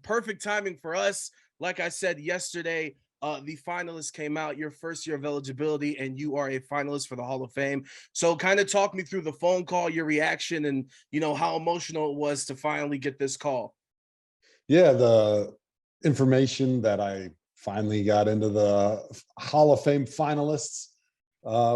perfect timing for us. Like I said yesterday, the finalists came out, your first year of eligibility, and you are a finalist for the Hall of Fame. So kind of talk me through the phone call, your reaction, and how emotional it was to finally get this call. Yeah, the information that I finally got into the Hall of Fame finalists,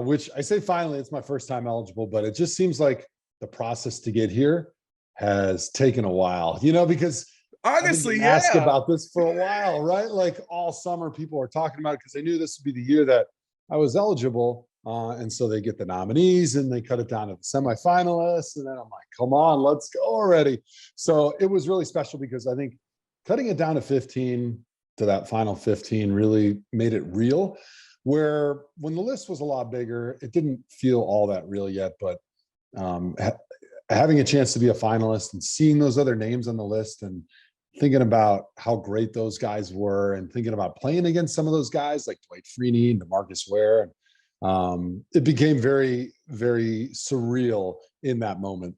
which I say finally, it's my first time eligible, but it just seems like the process to get here has taken a while, because I've been Honestly, getting asked yeah. about this for a while, right? Like all summer, people are talking about it because they knew this would be the year that I was eligible. And so they get the nominees and they cut it down to the semifinalists. And then I'm like, come on, let's go already. So it was really special because I think cutting it down to 15 to that final 15 really made it real. Where when the list was a lot bigger, it didn't feel all that real yet. But having a chance to be a finalist and seeing those other names on the list and thinking about how great those guys were and thinking about playing against some of those guys like Dwight Freeney and DeMarcus Ware. It became very, very surreal in that moment.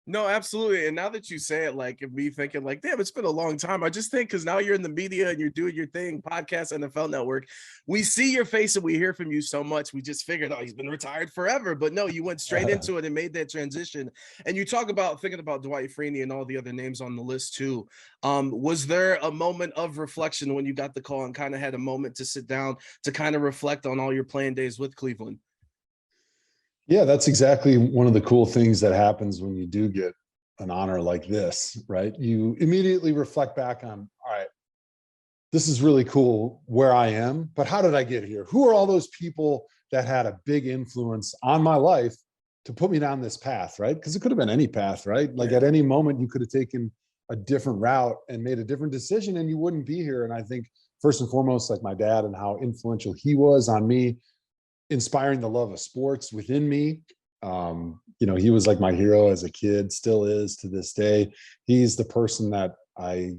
No, absolutely. And now that you say it, like me thinking, like, damn, it's been a long time. I just think because now you're in the media and you're doing your thing, podcast, NFL Network. We see your face and we hear from you so much. We just figured, oh, he's been retired forever. But no, you went straight into it and made that transition. And you talk about thinking about Dwight Freeney and all the other names on the list too. Was there a moment of reflection when you got the call and kind of had a moment to sit down to kind of reflect on all your playing days with Cleveland? Yeah, that's exactly one of the cool things that happens when you do get an honor like this, right? You immediately reflect back on, all right, this is really cool where I am, but how did I get here? Who are all those people that had a big influence on my life to put me down this path, right? Because it could have been any path, right? Like at any moment, you could have taken a different route and made a different decision and you wouldn't be here. And I think first and foremost, like my dad and how influential he was on me, inspiring the love of sports within me. He was like my hero as a kid, still is to this day. He's the person that I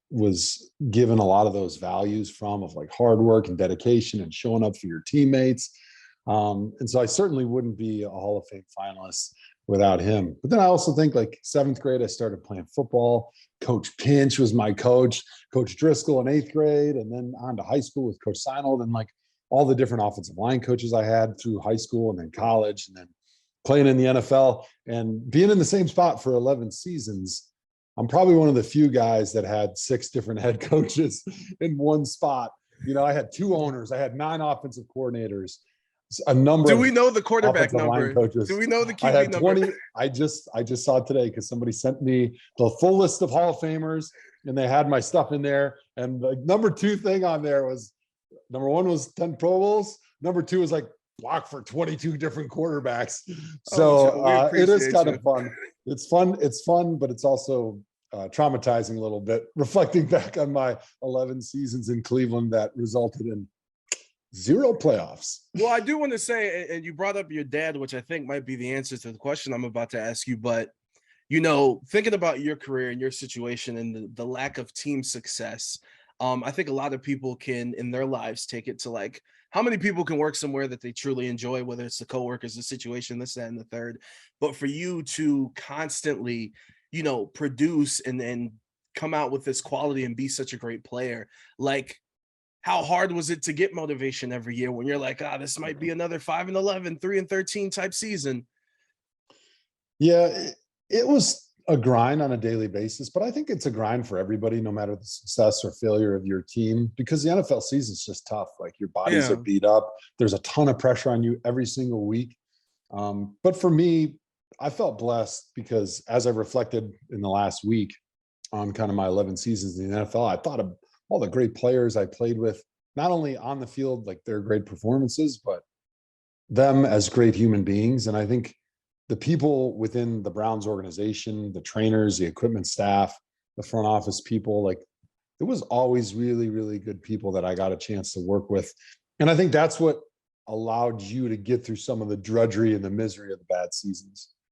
was given a lot of those values from, of like hard work and dedication and showing up for your teammates. And so I certainly wouldn't be a Hall of Fame finalist without him. But then I also think like seventh grade, I started playing football. Coach Pinch was my coach, Coach Driscoll in eighth grade, and then on to high school with Coach Seinold, and like all the different offensive line coaches I had through high school and then college and then playing in the NFL and being in the same spot for 11 seasons. I'm probably one of the few guys that had 6 different head coaches in one spot. I had 2 owners. I had 9 offensive coordinators, a number Do of we know the quarterback offensive line number? coaches. Do we know the I QB had number? 20. I just saw it today because somebody sent me the full list of Hall of Famers and they had my stuff in there. And the number 2 thing on there was, number 1 was 10 Pro Bowls. Number 2 was like blocked for 22 different quarterbacks. So it is kind of fun. It's fun, but it's also traumatizing a little bit, reflecting back on my 11 seasons in Cleveland that resulted in 0 playoffs. Well, I do want to say, and you brought up your dad, which I think might be the answer to the question I'm about to ask you, but thinking about your career and your situation and the lack of team success, I think a lot of people can in their lives take it to like how many people can work somewhere that they truly enjoy, whether it's the coworkers, the situation, this, that, and the third. But for you to constantly, produce and come out with this quality and be such a great player, like how hard was it to get motivation every year when you're like, this might be another 5-11, 3-13 type season? Yeah, it was a grind on a daily basis, but I think it's a grind for everybody, no matter the success or failure of your team, because the NFL season is just tough. Like your bodies are beat up. There's a ton of pressure on you every single week. But for me, I felt blessed because as I reflected in the last week on kind of my 11 seasons in the NFL, I thought of all the great players I played with, not only on the field, like their great performances, but them as great human beings. And I think the people within the Browns organization, the trainers, the equipment staff, the front office people, like it was always really, really good people that I got a chance to work with. And I think that's what allowed you to get through some of the drudgery and the misery of the bad seasons.